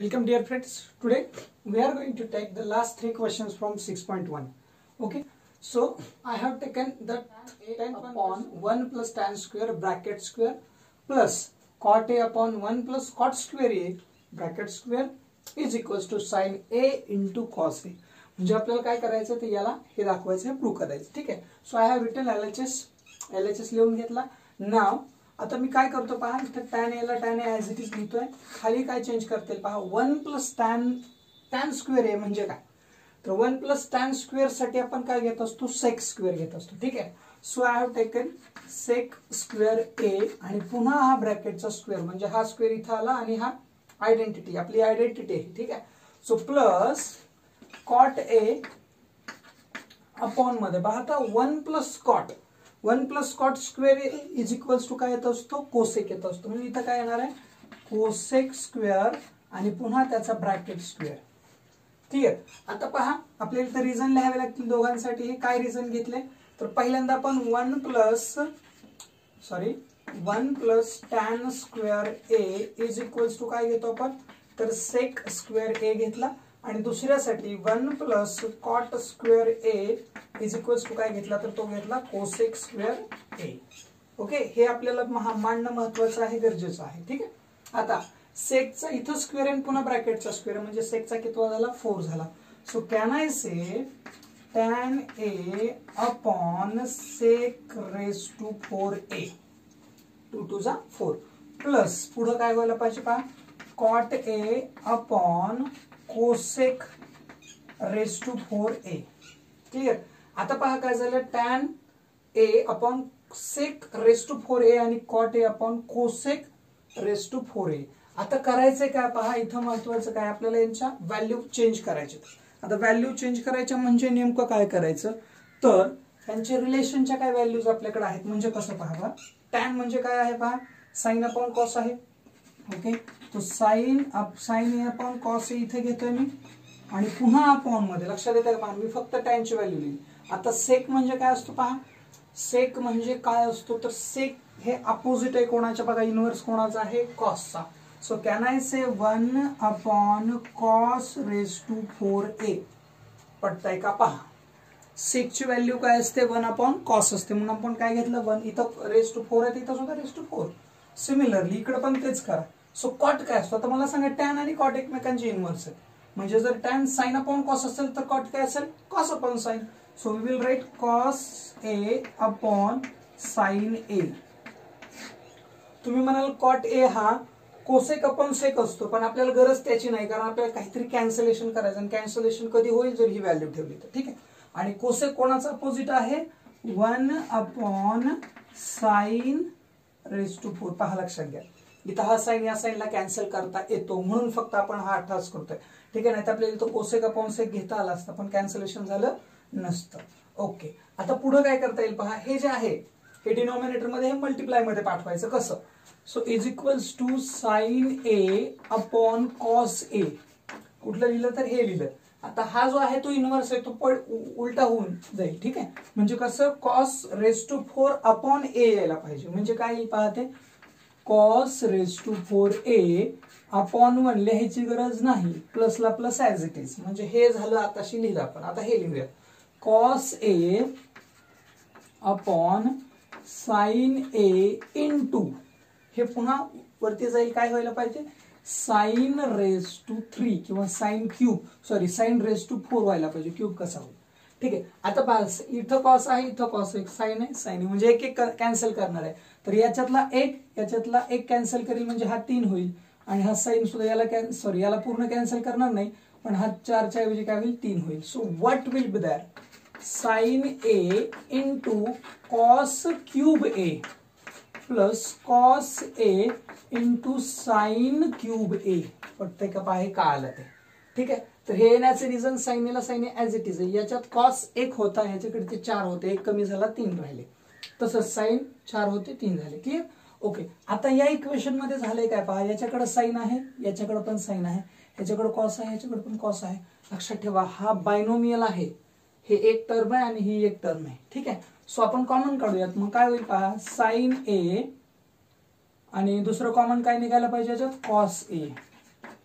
Welcome dear friends. Today we are going to take the last three questions from 6.1. Okay. So I have taken the tan upon 1 plus tan square bracket square plus cot A upon 1 plus cot square A bracket square is equals to sin A into cos A. म्हणजे आपल्याला काय करायचं ते याला हे दाखवायचं आहे prove करायचं. ठीक आहे. So I have written LHS लिहून घेतला. नाव आता मी काय करतो पहा इथे tan A ला tan A as it is लिहितोय. खाली काय चेंज करते पहा 1 प्लस tan स्क्वेअर A म्हणजे काय तर 1 प्लस tan स्क्वेअर साठी आपण काय घेत असतो sec स्क्वेअर घेत असतो. ठीक आहे. So I have taken sec square A आणि पुन्हा हा ब्रॅकेटचा स्क्वेअर म्हणजे हा स्क्वेअर इथे आला आणि हा आयडेंटिटी आपली आयडेंटिटी आहे. ठीक आहे. So plus cot A upon मध्ये पहा आता 1 plus cot square is equals to काय येत असतो कोसेक येत असतो. म्हणजे इथं काय येणार आहे कोसेक स्क्वेअर आणि पुन्हा त्याचा ब्रॅकेट स्क्वेअर. क्लिअर. आता पहा आपल्याला इथं रिझन लिहावे लागतील दोघांसाठी. हे काय रिझन घेतले तर पहिल्यांदा आपण 1 plus tan square A is equals to काय घेतो आपण तर सेक स्क्वेअर A घेतला आणि दुसऱ्यासाठी 1 plus cot square A is equals to काय घेतला तर तो घेतला कोसेक स्क्वेअर A. ओके. हे आपल्याला मांडणं महत्वाचं आहे गरजेचं आहे. ठीक आहे. आता सेकचा इथं स्क्वेअर आणि पुन्हा ब्रॅकेटचा स्क्वेअर म्हणजे सेकचा कितवा झाला 4 झाला. So can I say tan A upon sec raise to 4A 2 to 4 plus पुढे काय व्हायला पाहिजे पहा cot A upon cosec raise to 4A. Clear. आता पहा काय झालं tan A upon sec raise to 4A आणि cot A upon cosec raise to 4A. आता करायचंय काय पहा इथं महत्वाचं काय आपल्याला यांच्या व्हॅल्यू चेंज करायचे. आता व्हॅल्यू चेंज करायच्या म्हणजे नेमकं काय करायचं तर त्यांचे रिलेशनच्या काय व्हॅल्यूज आपल्याकडे आहेत. म्हणजे कसं पहा tan म्हणजे काय आहे पहा साइन अपॉन कॉस आहे. ओके. तो sine A upon cos A इथे घेतोय मी आणि पुन्हा अपॉन मध्ये लक्षात येतं का मी फक्त tan ची व्हॅल्यू लिहिली. आता सेक म्हणजे काय असतो पहा सेक म्हणजे काय असतो तर सेक हे अपोजिट आहे कोणाच्या बघा इनव्हर्स कोणाचा आहे कॉसचा. So can I say 1 upon cos raise to 4A पडताय का पहा. सेक ची व्हॅल्यू काय असते 1 अपॉन कॉस असते म्हणून आपण काय घेतलं 1 इथं रेज टू 4 आहे इथं सुद्धा रेज टू 4. सिमिलरली इकडे पण तेच करा. सो कॉट काय असतो आता मला सांगा tan आणि कॉट एकमेकांचे इनव्हर्स आहे म्हणजे जर tan साइन अपॉन कॉस असेल तर कॉट काय असेल cos upon sine. So we will write cos A upon sine A. तुम्ही म्हणाल कॉट A हा कोसेक अपॉन सेक असतो पण आपल्याला गरज त्याची नाही कारण आपल्याला काहीतरी कॅन्सलेशन करायचं आणि कॅन्सलेशन कधी होईल जर ही व्हॅल्यू ठेवली तर. ठीक आहे. आणि कोसेक कोणाचा अपोजिट आहे 1 अपॉन साइन रेज टू 4. पहा लक्षात घ्या इथं हा साइन या साइनला कॅन्सल करता येतो म्हणून फक्त आपण हा अठाच करतोय. ठीक आहे. नाही तर आपल्याला इथं कोसेक अपॉन सेक घेता आला असतं पण कॅन्सलेशन झालं नसतं. ओके. आता पुढे काय करता येईल पहा हे जे आहे हे डिनॉमिनेटर मध्ये हे मल्टिप्लाय मध्ये पाठवायचं कसं. So is equals to sine A upon cos A. कुठलं लिहिलं तर हे लिहिलं. आता हा जो आहे तो इनव्हर्स आहे तो उलटा होऊन जाईल. ठीक आहे. म्हणजे कसं cos raise to 4 upon A यायला पाहिजे म्हणजे काय येईल पाहते cos raise to 4A upon 1 लिहायची गरज नाही प्लसला प्लस ऍज इट इज म्हणजे हे झालं आताशी लिहिलं आपण. आता हे लिहूया cos A upon sine A into हे पुन्हा वरती जाईल काय व्हायला पाहिजे साइन रेज टू 3 किंवा साइन रेज टू 4 व्हायला पाहिजे. क्यूब कसा होईल. ठीक आहे. आता पहा इथं कॉस आहे इथं कॉस एक साइन आहे साइन म्हणजे एक एक कॅन्सल करणार आहे तर याच्यातला एक कॅन्सल करेल म्हणजे हा 3 होईल आणि हा साइन सुद्धा याला पूर्ण कॅन्सल करणार नाही पण हा 4 च्या ऐवजी काय होईल 3 होईल. So what will be there sine A into cos cube A plus cos A into sine cube A. पडतंय का पहा हे का आलं ते. ठीक आहे. तर हे येण्याचे रिझन साइन A ला sine A as it is आहे. याच्यात कॉस 1 होता याच्याकडे ते 4 होते 1 कमी झाला 3 राहिले तसंच साइन 4 होते 3 झाले. क्लिअर. ओके. आता या इक्वेशन मध्ये झालंय काय पहा याच्याकडे साइन आहे याच्याकडे पण साइन आहे याच्याकडे कॉस आहे याच्याकडे पण कॉस आहे. लक्षात ठेवा हा बायनोमियल आहे हे एक टर्म आहे आणि ही एक टर्म आहे. ठीक आहे. सो आपण कॉमन काढूयात मग काय होईल पहा साइन A आणि दुसरं कॉमन काय निघायला पाहिजे याच्यात कॉस A.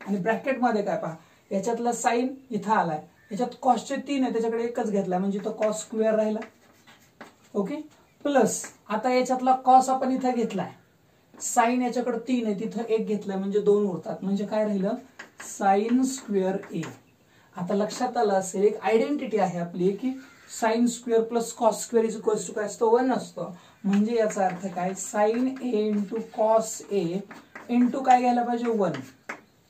आणि ब्रॅकेटमध्ये काय पहा, याच्यातला साइन इथं आलाय, याच्यात कॉसचे 3 आहे, त्याच्याकडे एकच घेतलाय म्हणजे तो कॉस स्क्वेअर राहिला. ओके, प्लस आता याच्यातला कॉस आपण इथं घेतलाय, साइन याच्याकडे 3 आहे, तिथं 1 घेतलाय म्हणजे 2 उरतात, म्हणजे काय राहिलं साइन स्क्वेअर ए. आता लक्षात आलं असेल एक आयडेंटिटी आहे आपली की sine square plus cos square is equals to काय असतो 1 असतो. म्हणजे याचा अर्थ काय sine A into cos A into काय घ्यायला पाहिजे 1.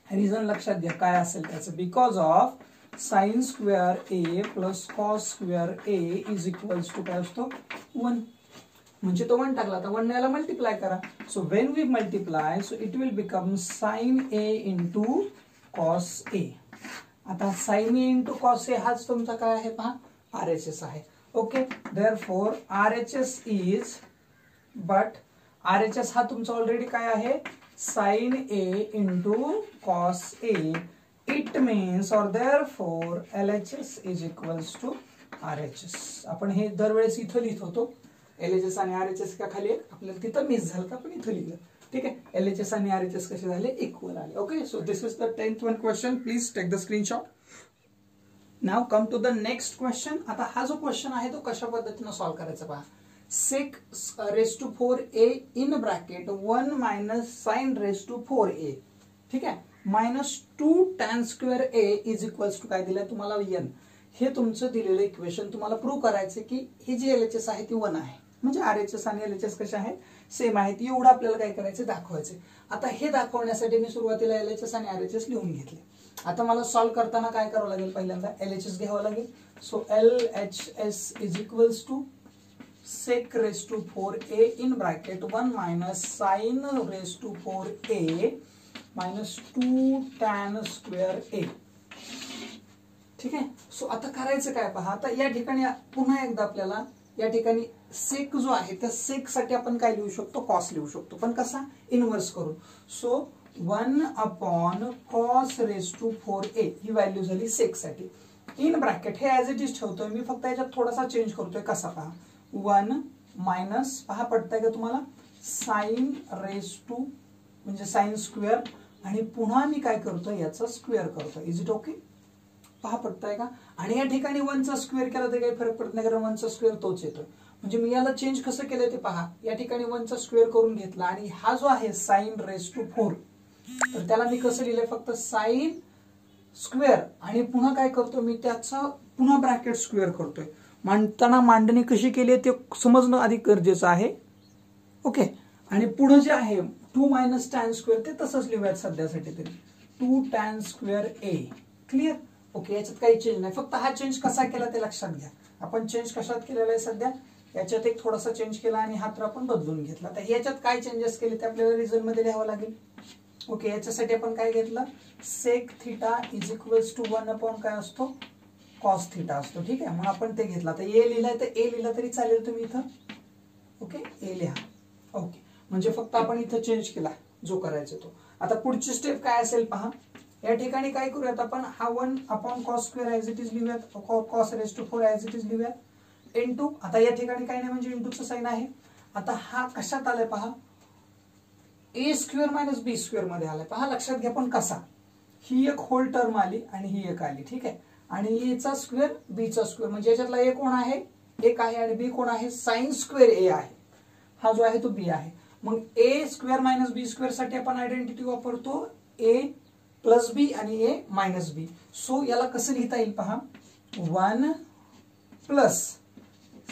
रिझन लक्षात घ्या काय असेल त्याचं, because of sine square A plus cos square A is equals to काय असतो 1. म्हणजे तो 1 टाकला तर 1 याला मल्टिप्लाय करा. So when we multiply so it will become sine A into cos a. आता sine A into cos a हाच तुमचा काय आहे पहा RHS आहे. Okay, therefore RHS is, but RHS हा तुमचा ऑलरेडी काय आहे sine A into cos a. It means और therefore LHS is equals to RHS. आपण हे दरवेळेस इथं लिहित होतो LHS आणि RHS का खाली आपल्याला तिथं मिस झालं तर आपण इथं लिहिलं. ठीक आहे, LHS आणि RHS कसे झाले इक्वल आले. Okay, so this is the 10th one question. Please take the screenshot. Now come to the next question. आता हा जो क्वेश्चन आहे तो कशा पद्धतीने सॉल्व्ह करायचा पहा. Sec raise to 4a in bracket 1 minus sine raise to 4a. ठीक आहे, minus 2 tan square a is equals to काय दिलंय तुम्हाला n. हे तुमचं दिलेलं इक्वेशन तुम्हाला प्रूव्ह करायचं की ही जी LHS आहे ती 1 आहे, म्हणजे RHS आणि LHS कशा आहेत सेम आहेत. एवढं आपल्याला काय करायचं दाखवायचं. आता हे दाखवण्यासाठी मी सुरुवातीला LHS आणि RHS लिहून घेतले. आता मला सॉल्व्ह करताना काय करावं लागेल, पहिल्यांदा LHS घ्यावं लागेल. So LHS is equals to sec raise to 4a in bracket 1 minus sine raise to 4a minus 2 tan square a. ठीक आहे, सो आता करायचं काय पहा. आता या ठिकाणी पुन्हा एकदा आपल्याला या ठिकाणी सेक जो आहे त्या सेक साठी आपण काय लिहू शकतो कॉस लिहू शकतो, पण कसा इनवर्स करून. So 1 upon cos raise to 4a ही व्हॅल्यू झाली सेक साठी. इन ब्रॅकेट हे ऍज इट इज ठेवतोय मी, फक्त याच्यात थोडासा चेंज करतोय. कसा पहा 1 मायनस पहा पडतंय का तुम्हाला साइन रेस टू म्हणजे साइन स्क्वेअर आणि पुन्हा मी काय करतोय याचा स्क्वेअर करतोय. इज इट ओके, पहा पडतंय का. आणि या ठिकाणी 1 चा स्क्वेअर केला तर काही फरक पडत नाही कारण 1 चा स्क्वेअर तोच येतोय. म्हणजे मी याला चेंज कसं केलं ते पहा. या ठिकाणी 1 चा स्क्वेअर करून घेतला आणि हा जो आहे साइन रेस टू 4 तर त्याला मी कसं लिहिलंय फक्त साइन स्क्वेअर आणि पुन्हा काय करतो मी त्याचा पुन्हा ब्रॅकेट स्क्वेअर करतोय. मांडताना मांडणी कशी केली आहे ते समजणं अधिक गरजेचं आहे. ओके, आणि पुढे जे आहे 2 मायनस टॅन स्क्वेअर ते तसंच लिहूयात सध्यासाठी तरी 2 tan square a. Clear. Okay, याच्यात काही चेंज नाही, फक्त हा चेंज कसा केला ते लक्षात घ्या. आपण चेंज कशात केलेला आहे सध्या याच्यात एक थोडासा चेंज केला आणि हा तर आपण बदलून घेतला. तर याच्यात काय चेंजेस केले ते आपल्याला रिझल्ट मध्ये लिहावं लागेल. ओके, याच्यासाठी आपण काय घेतलं sec theta is equals to 1 upon काय असतो कॉस थिटा असतो. ठीक आहे, मग आपण ते घेतला. तर ए लिहिलाय तर ए लिहिला तरी चालेल तुम्ही इथं. ओके, ए लिहा. ओके, म्हणजे फक्त आपण इथं चेंज केला जो करायचा तो. आता पुढची स्टेप काय असेल पहा. या ठिकाणी काय करूयात आपण हा 1 upon cos square as it is लिहूयात, cos raise to 4 as it is लिहूयात इंटू. आता या ठिकाणी काही नाही म्हणजे इंटूचं साइन आहे. आता हा कशात आलाय पहा ए स्क्वेअर मायनस बी स्क्वेअर मध्ये आलाय. पहा लक्षात घ्या पण कसा. ही एक होल टर्म आली आणि ही एक आली. ठीक आहे, आणि एचा स्क्वेअर बीचा स्क्वेअर म्हणजे याच्यातला ए कोण आहे 1 आहे आणि बी कोण आहे साइन स्क्वेअर ए आहे. हा जो आहे तो बी आहे. मग ए स्क्वेअर मायनस बी स्क्वेअर साठी आपण आयडेंटिटी वापरतो ए प्लस बी आणि ए मायनस बी. सो याला कसं लिहिता येईल पहा 1 प्लस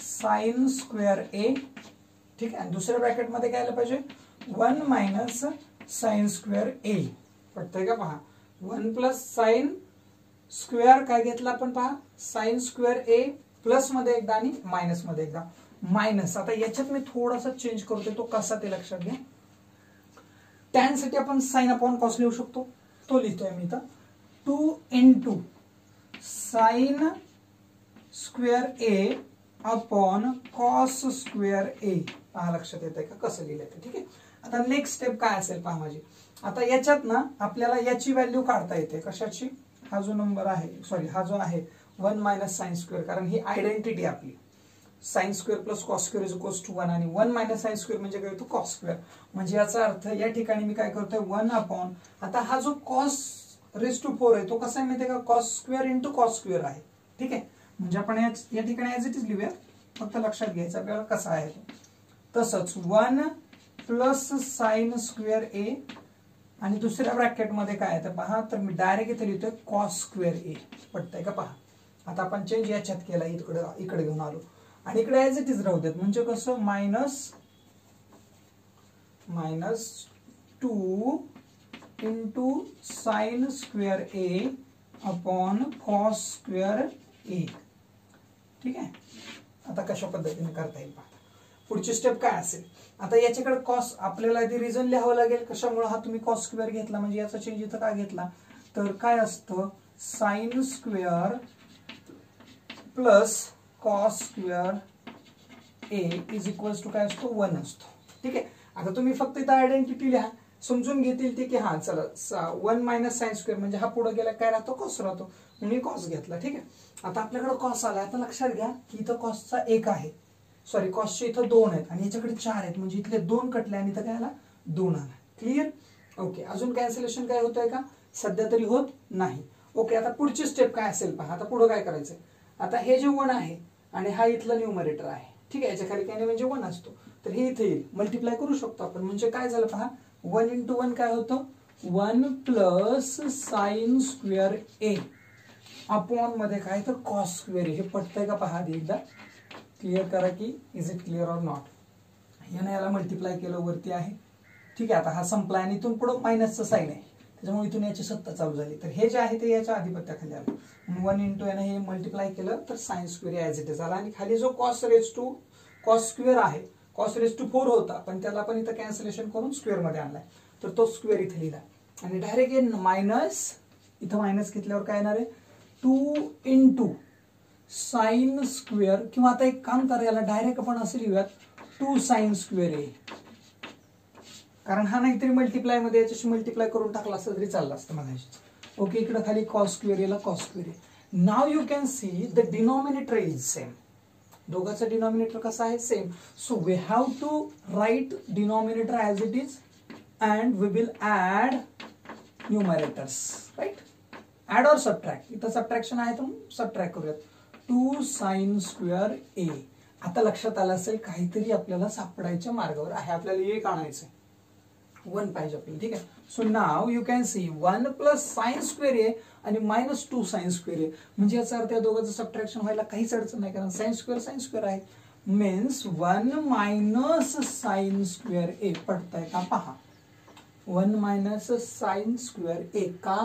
साइन स्क्वेअर ए. ठीक आहे, आणि दुसऱ्या ब्रॅकेट मध्ये काय आलं पाहिजे 1 मायनस साइन स्क्वेअर ए. पडतंय का पहा 1 प्लस साइन स्क्वेअर काय घेतला आपण पहा साइन स्क्वेअर ए प्लस मध्ये एकदा आणि मायनस मध्ये एकदा मायनस. आता याच्यात मी थोडासा चेंज करतोय तो कसा ते लक्षात घ्या. टॅन साठी आपण साइन अपॉन कॉस लिहू शकतो, तो लिहितोय मी इथं 2 into sine square a upon cos square ए. पहा लक्षात येत आहे का कसं लिहिलंय ते. ठीक आहे, आता नेक्स्ट स्टेप काय असेल पहा माझी. आता याच्यात ना आपल्याला याची व्हॅल्यू काढता येते कशाची. हा जो नंबर आहे सॉरी हा जो आहे 1 मायनस साइन स्क्वेअर कारण ही आयडेंटिटी आपली sine square plus cos square is equals to 1 आणि 1 मायनस साइन स्क्वेअर म्हणजे काय होतो कॉस स्क्वेअर. म्हणजे याचा अर्थ या ठिकाणी मी काय करतोय 1 अपॉन आता हा जो कॉस रेस टू 4 आहे तो कसा आहे माहिती आहे का, cos square into cos square आहे. ठीक आहे, म्हणजे आपण या ठिकाणी ऍज इट इज लिहूया, फक्त लक्षात घ्यायचं आपल्याला कसा आहे तो. तसंच 1 प्लस साइन स्क्वेअर ए आणि दुसऱ्या ब्रॅकेटमध्ये काय आहे तर पहा, तर मी डायरेक्ट इथे लिहितोय कॉस स्क्वेअर ए. पटतंय का पहा. आता आपण चेंज याच्यात केला, इकडे घेऊन आलो आणि इकडे ऍज इट इज राहू देत. म्हणजे कसं minus 2 into sine square a upon cos square ए. ठीक आहे, आता कशा पद्धतीने करता येईल पहा. पुढची स्टेप काय असेल, आता याच्याकडे कॉस आपल्याला आधी रिझन लिहावं लागेल कशामुळे हा तुम्ही कॉस स्क्वेअर घेतला, म्हणजे याचा चेंज इथं का घेतला तर काय असतं sine square plus cos square A is equals to काय असतो 1 असतो. ठीक आहे, आता तुम्ही फक्त इथं आयडेंटिटी लिहा, समजून घेतील ते की हा चला 1 मायनस साइन स्क्वेअर म्हणजे हा पुढे गेला काय राहतो कॉस राहतो, म्हणून कॉस घेतला. ठीक आहे, आता आपल्याकडे कॉस आला. आता लक्षात घ्या की इथं कॉसचा 1 आहे, सॉरी कॉसचे इथं 2 आहेत आणि याच्याकडे 4 आहेत, म्हणजे इथले 2 कटले आणि इथं काय आला 2 आला. क्लिअर. ओके, अजून कॅन्सलेशन काय होतंय का, सध्या तरी होत नाही. ओके, आता पुढची स्टेप काय असेल पहा. आता पुढे काय करायचंय, आता हे जे 1 आहे आणि हा इथलं न्यूमरेटर आहे. ठीक आहे, याच्या खाली काय नाही म्हणजे 1 असतो, तर हे इथे येईल, मल्टिप्लाय करू शकतो आपण. म्हणजे काय झालं पहा, 1 इंटू 1 काय होतं 1 plus sine square a upon मध्ये काय तर कॉस स्क्वेअर ए. हे पटतंय का पहा, एकदा क्लिअर करा की is it clear or not. याने याला मल्टिप्लाय केलं वरती आहे. ठीक आहे, आता हा संपला आणि इथून पुढे मायनसचं साइन आहे, त्याच्यामुळे इथून याची सत्ता चालू झाली. तर हे जे आहे ते याच्या आधिपत्याखाली आलं. 1 इंटू याने हे मल्टिप्लाय केलं तर sine square as it is आला आणि खाली जो कॉस स्क्वेअर आहे, कॉस रेस टू 4 होता, पण त्याला पण इथं कॅन्सलेशन करून स्क्वेअर मध्ये आणलाय, तर तो स्क्वेअर इथे लिहिला आणि डायरेक्ट मायनस, इथं मायनस घेतल्यावर काय येणार आहे 2 इंटू साइन स्क्वेअर, किंवा आता एक काम करा याला डायरेक्ट आपण असं लिहूयात 2 साइन स्क्वेअर ए, कारण हा नाहीतरी मल्टिप्लाय मध्ये याच्याशी मल्टिप्लाय करून टाकला असता तरी चालला असतं मगाशी. ओके, इकडे खाली कॉस स्क्वेअर एला cos square a. Now you can see the denominator is same. दोघांचा डिनॉमिनेटर कसा आहे same. So we have to write denominator as it is and we will add numerators. Right, add or subtract. इथं subtraction आहे तर subtract करूयात. 2 sign square a. आता लक्षात आलं असेल काहीतरी आपल्याला सापडायच्या मार्गावर आहे, आपल्याला एक आणायचंय, 1 पाहिजे आपल्याला. ठीक आहे, so now you can see 1 plus sine square a आणि मायनस 2 साइन स्क्वेअर ए. म्हणजे याचा अर्थ या दोघांचं सबट्रॅक्शन व्हायला काहीच अडचण नाही, कारण साइन स्क्वेअर आहे. मीन्स 1 मायनस साइन स्क्वेअर ए. पडतंय का पहा, 1 मायनस साइन स्क्वेअर ए. का,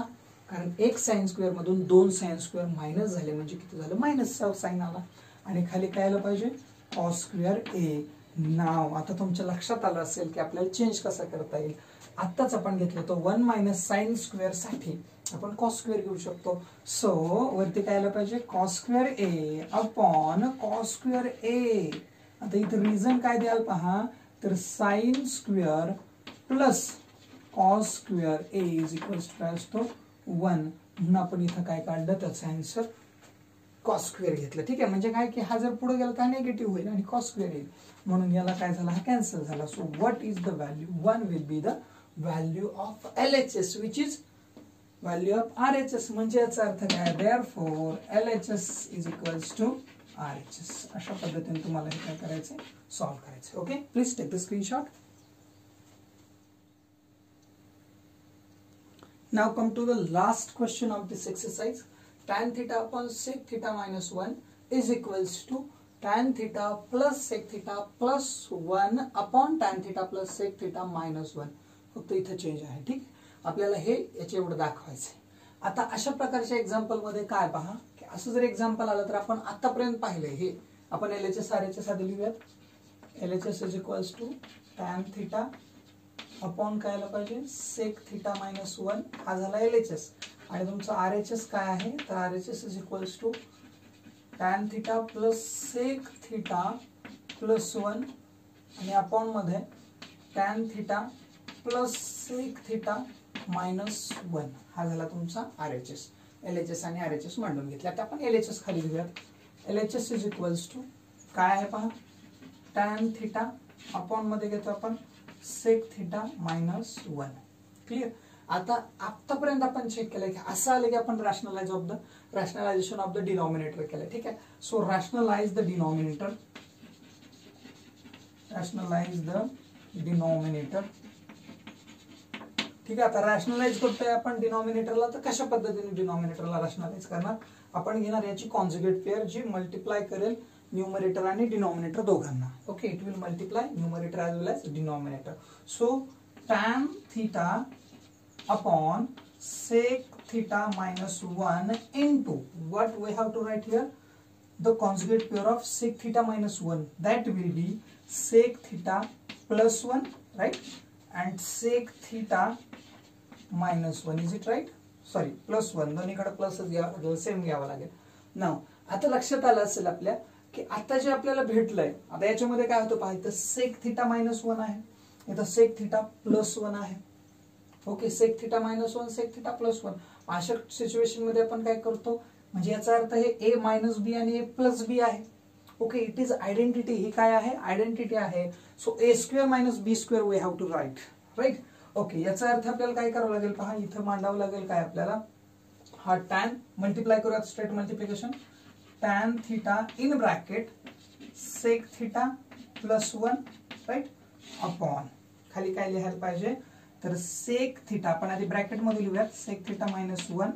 कारण एक साइन स्क्वेअर मधून 2 साइन स्क्वेअर मायनस झाले, म्हणजे किती झालं मायनस साइन आला आणि खाली काय आलं पाहिजे कॉस स्क्वेअर ए. नाव आता तुमच्या लक्षात आलं असेल की आपल्याला चेंज कसा करता येईल. आत्ताच आपण घेतलं तर 1 मायनस साइन स्क्वेअर साठी आपण कॉस स्क्वेअर घेऊ शकतो. सो वरती काय आलं पाहिजे cos square a upon cos square a. आता इथं रिझन काय द्याल पहा, तर sine square plus cos square A is equals to काय असतो 1. म्हणून आपण इथं काय काढलं त्याचा आन्सर कॉस स्क्वेअर घेतलं. ठीक आहे, म्हणजे काय की हा जर पुढे गेला तर निगेटिव्ह होईल आणि कॉस स्क्वेअर येईल, म्हणून याला काय झाला हा कॅन्सल झाला. So what is the value, 1 will be the value of LHS which is value of RHS. म्हणजे याचा अर्थ काय, therefore LHS is equals to RHS. अशा पद्धतीने तुम्हाला हे काय करायचं सॉल्व्ह करायचं. Okay, please take the screenshot. Now come to the last question of this exercise. Tan theta upon sec theta minus 1 is equals to tan theta plus sec theta plus 1 upon tan theta plus sec theta minus 1. फक्त इथे change आहे. ठीक, आपल्याला हे याचे एवढं दाखवायचंय. आता अशा प्रकारच्या एक्झाम्पल मध्ये काय पहा, की असं जर एक्झाम्पल आलं तर आपण आतापर्यंत पाहिलंय हे आपण LHS RHS आधी लिहूयात. LHS is equals to tan theta upon काय आलं पाहिजे सेक थिटा मायनस 1. हा झाला LHS. आणि तुमचा RHS काय आहे, तर RHS is equals to tan theta plus sec theta plus 1 आणि अपॉन मध्ये tan theta plus sec theta minus 1. हा झाला तुमचा RHS. LHS आणि RHS मांडून घेतले. आता आपण LHS खाली घेऊयात. LHS इज इक्वल्स टू काय आहे पहा, टॅन थिटा अपॉन मध्ये घेतो आपण सेक थिटा मायनस 1. क्लिअर. आता आतापर्यंत आपण चेक केलंय की असं आलं की आपण रॅशनलायझेशन ऑफ द डिनॉमिनेटर केलंय. ठीक आहे. सो रॅशनलाइज द डिनॉमिनेटर, ठीक आहे. आता रॅशनलाइज करतोय आपण डिनॉमिनेटरला, तर कशा पद्धतीने डिनॉमिनेटरला रॅशनलाइज करणार? आपण घेणार याची कॉन्जुगेट पेअर जी मल्टिप्लाय करेल न्यूमरेटर आणि डिनॉमिनेटर दोघांना. Okay, it will multiply numerator as well as denominator. So tan theta upon sec theta minus 1 into what we have to write here? The conjugate pair of sec theta minus 1, that will be sec theta plus 1, right? And sec theta minus 1, is it right? Sorry, plus 1, दोन्हीकडे प्लसच घ्यावं लागेल, same घ्यावं लागेल. नाव आता लक्षात आलं असेल आपल्या की आता जे आपल्याला भेटलंय, आता याच्यामध्ये काय होतं पहा, इथं sec theta minus 1 आहे, इथं sec theta plus 1 आहे. Okay, sec theta minus 1, sec theta plus 1. अशा सिच्युएशन मध्ये आपण काय करतो, म्हणजे याचा अर्थ हे a मायनस बी आणि a प्लस बी आहे. Okay, it is identity. ही काय आहे? आयडेंटिटी आहे. So a square minus b square we have to write, write. Okay, याचा अर्थ आपल्याला काय करावं लागेल पहा, इथं मांडावं लागेल काय आपल्याला, हा टॅन मल्टिप्लाय करूयात, straight multiplication, tan theta in bracket sec theta plus 1, right, upon खाली काय लिहायला पाहिजे, तर सेक थिटा आपण आधी ब्रॅकेट मध्ये लिहूयात, सेक थिटा मायनस 1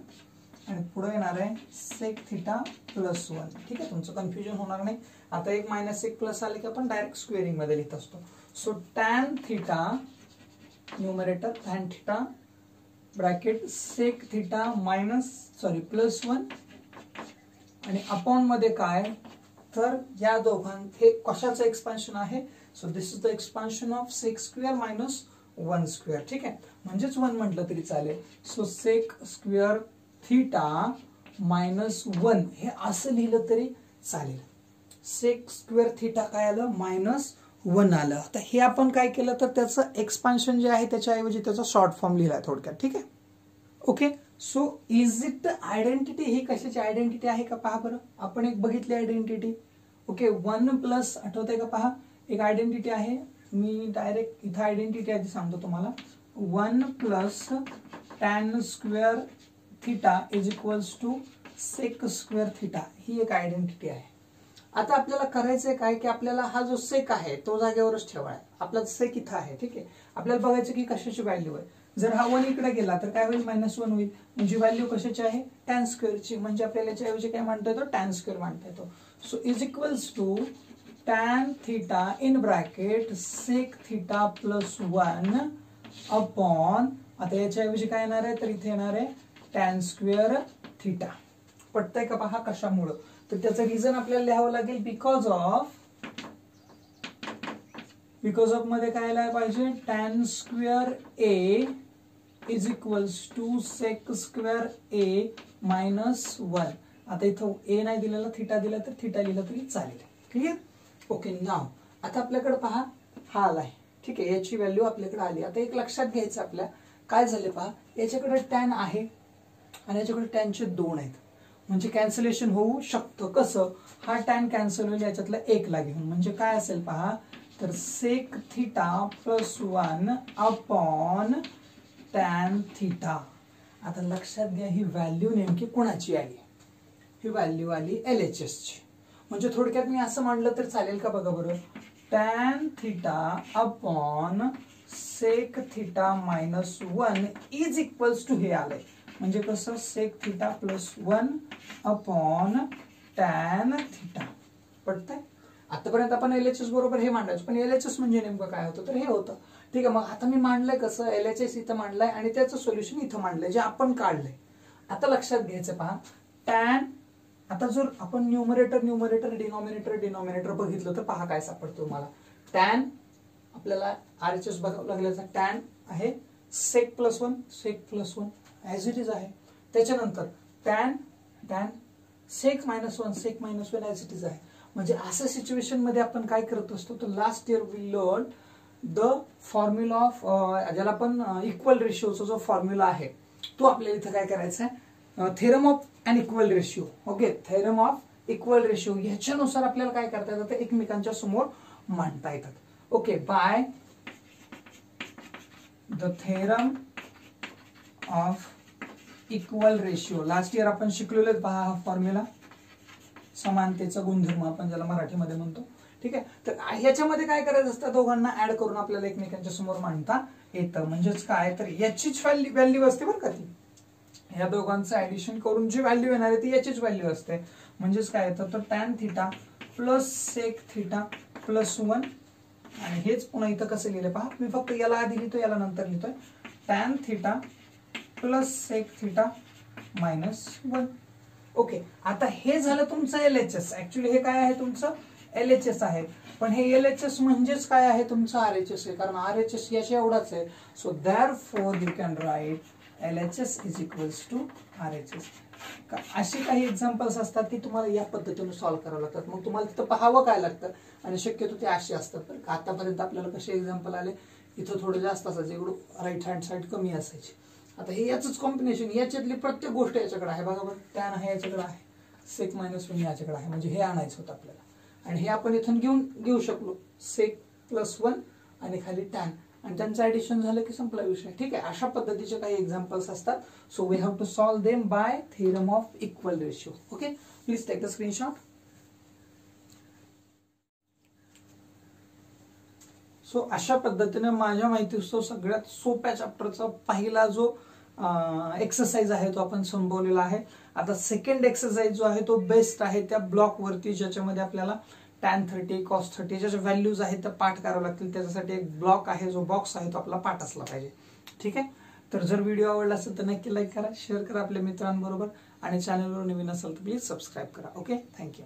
आणि पुढे येणार आहे सेक थिटा प्लस 1. ठीक आहे, तुमचं कन्फ्युजन होणार नाही. आता एक मायनस एक प्लस आले की आपण डायरेक्ट स्क्वेअरिंग मध्ये लिहित असतो. So tan theta numerator, tan theta bracket sec theta plus 1 आणि अपॉन मध्ये काय, तर या हे कशाचं एक्सपान्शन आहे, so this is the expansion of sec square minus 1 square. ठीक आहे, म्हणजेच 1 म्हटलं तरी चालेल. So sec square theta minus 1 हे असं लिहिलं तरी चालेल. सेक स्क्वेअर थिटा काय आलं, मायनस 1 आलं. आता हे आपण काय केलं, तर त्याचं एक्सपान्शन जे आहे त्याच्याऐवजी त्याचा शॉर्ट फॉर्म लिहिला थोडक्यात. ठीक आहे. Okay, so is it identity, ही कशाची आयडेंटिटी आहे का पहा बरं, आपण एक बघितली आयडेंटिटी. ओके, 1 प्लस आठवतंय का पहा, एक आयडेंटिटी आहे. मी डायरेक्ट इथं आयडेंटिटी आधी सांगतो तुम्हाला, 1 plus tan square theta is equals to sec square theta, ही एक आयडेंटिटी आहे. आता आपल्याला करायचंय काय की आपल्याला हा जो सेक आहे तो जागेवरच ठेवाय, आपला सेक इथं आहे. ठीक आहे, आपल्याला बघायचं की कशाची व्हॅल्यू आहे. जर हा 1 इकडे गेला तर काय होईल, -1 होईल. म्हणजे व्हॅल्यू कशाची आहे, टॅन स्क्वेअरची. म्हणजे आपल्याला याच्याऐवजी काय म्हणता येतो, टॅन स्क्वेअर म्हणता येतो. So is equals to tan theta in bracket sec theta plus 1 upon, आता याच्याऐवजी काय येणार आहे, तर इथे येणार आहे टॅन स्क्वेअर थिटा. पटतंय का पहा कशामुळं, तर त्याचं रिझन आपल्याला लिहावं लागेल, बिकॉज ऑफ मध्ये काय लिहायला पाहिजे, tan square A is equals to sec square a minus 1. आता इथं ए नाही दिलेला, थिटा दिला तर थिटा लिहिला तरी चालेल. क्लिअर. ओके, नाव आता आपल्याकडे पहा हा आलाय. ठीक आहे, याची व्हॅल्यू आपल्याकडे आली. आता एक लक्षात घ्यायचं आपल्या, काय झाले पहा, याच्याकडे टॅन आहे आणि याच्याकडे टॅनचे 2 आहेत, म्हणजे कॅन्सलेशन होऊ शकतं. कसं, हा टॅन कॅन्सल होईल याच्यातला 1 ला घेऊन, म्हणजे काय असेल पहा, तर sec theta plus 1 upon tan theta. आता लक्षात घ्या ही व्हॅल्यू नेमकी कोणाची आली, ही व्हॅल्यू आली LHS ची. म्हणजे थोडक्यात मी असं मांडलं तर चालेल का बघा बरं, tan theta upon sec theta minus 1 is equals to हे आलंय. म्हणजे कसं, sec theta plus 1 upon tan theta. पडतंय. आतापर्यंत आपण LHS बरोबर हे मांडायचं, पण LHS म्हणजे नेमकं काय होतं, तर हे होतं. ठीक आहे, मग आता मी मांडलंय कसं, LHS इथं मांडलंय आणि त्याचं सोल्युशन इथं मांडलंय जे आपण काढलंय. आता लक्षात घ्यायचं पहा, टॅन, आता जर आपण न्यूमरेटर डिनॉमिनेटर बघितलं तर पहा काय सापडतो मला, टॅन आपल्याला RHS बघावं लागल्याचा टॅन आहे sec plus 1 as it is आहे. त्याच्यानंतर tan sec minus 1 as it is आहे. म्हणजे असं सिच्युएशन मध्ये आपण काय करत असतो, तर last year we learn the formula of, ज्याला आपण इक्वल रेशिओचा जो फॉर्म्युला आहे तो आपल्याला इथं काय करायचा आहे, theorem of unequal ratio. Okay, theorem of equal ratio ह्याच्यानुसार आपल्याला काय करता येतं, एकमेकांच्या समोर मांडता येतात. Okay, by the theorem of equal ratio. Last year आपण शिकलेलो पहा हा फॉर्म्युला, समानतेचा गुणधर्म आपण ज्याला मराठीमध्ये म्हणतो. ठीक आहे, तर ह्याच्यामध्ये काय करायचं असतं, दोघांना ऍड करून आपल्याला एकमेकांच्या समोर मांडता येतं. म्हणजेच काय, तर याचीच व्हॅल्यू असते बरं का ती, या दोघांचं ऍडिशन करून जी व्हॅल्यू येणार आहे ती याचीच व्हॅल्यू असते. म्हणजेच काय येतं, तर tan theta plus sec theta plus 1. आणि हेच पुन्हा इथं कसं लिहिलंय पहा, मी फक्त याला आधी लिहितो याला नंतर लिहितोय. Tan theta plus sec theta minus 1. Okay, आता हे झालं तुमचं LHS. ऍक्च्युली हे काय आहे, तुमचं LHS आहे. पण हे LHS म्हणजेच काय आहे, तुमचं RHS आहे, कारण RHS याच्या एवढाच आहे. So therefore you can write LHS is equals to RHS. अशी काही एक्झाम्पल्स असतात की तुम्हाला या पद्धतीने सॉल्व्ह करावं लागतात. मग तुम्हाला तिथं पाहावं काय लागतं, आणि शक्यतो ते असे असतात. आतापर्यंत आपल्याला कसे एक्झाम्पल आले, इथं थोडं जास्त असायचं, इकडं राईट हँड साईड कमी असायची. आता हे याच कॉम्बिनेशन, याच्यातली प्रत्येक गोष्ट याच्याकडे आहे बघा बरं. टॅन आहे याच्याकडे आहे, सेक मायनस 1 याच्याकडे आहे, म्हणजे हे आणायचं होतं आपल्याला. आणि हे आपण इथून घेऊ शकलो, सेक प्लस 1 आणि खाली टॅन, आणि त्यांचं ऍडिशन झालं की संपला विषय. ठीक आहे, अशा पद्धतीचे काही एक्झाम्पल्स असतात. So we have to solve them by theorem of equal ratio. Okay, please take the screenshot. So अशा पद्धतीने माझ्या माहितीस्तव सगळ्यात सोप्या चॅप्टरचा पहिला जो एक्सरसाइज आहे तो आपण संपवलेला आहे. आता सेकंड एक्सरसाइज जो आहे तो बेस्ट आहे त्या ब्लॉक वरती, ज्याच्यामध्ये आपल्याला tan 30 cos 30 ज्याच्या व्हॅल्यूज आहेत त्या पाठ करावं लागतील. त्याच्यासाठी एक ब्लॉक आहे, जो बॉक्स आहे तो आपला पाठ असला पाहिजे. ठीक आहे, तर जर व्हिडिओ आवडला असेल तर नक्की लाईक करा, शेअर करा आपल्या मित्रांबरोबर, आणि चॅनलवर नवीन असेल तर प्लीज सबस्क्राईब करा. Okay, thank you.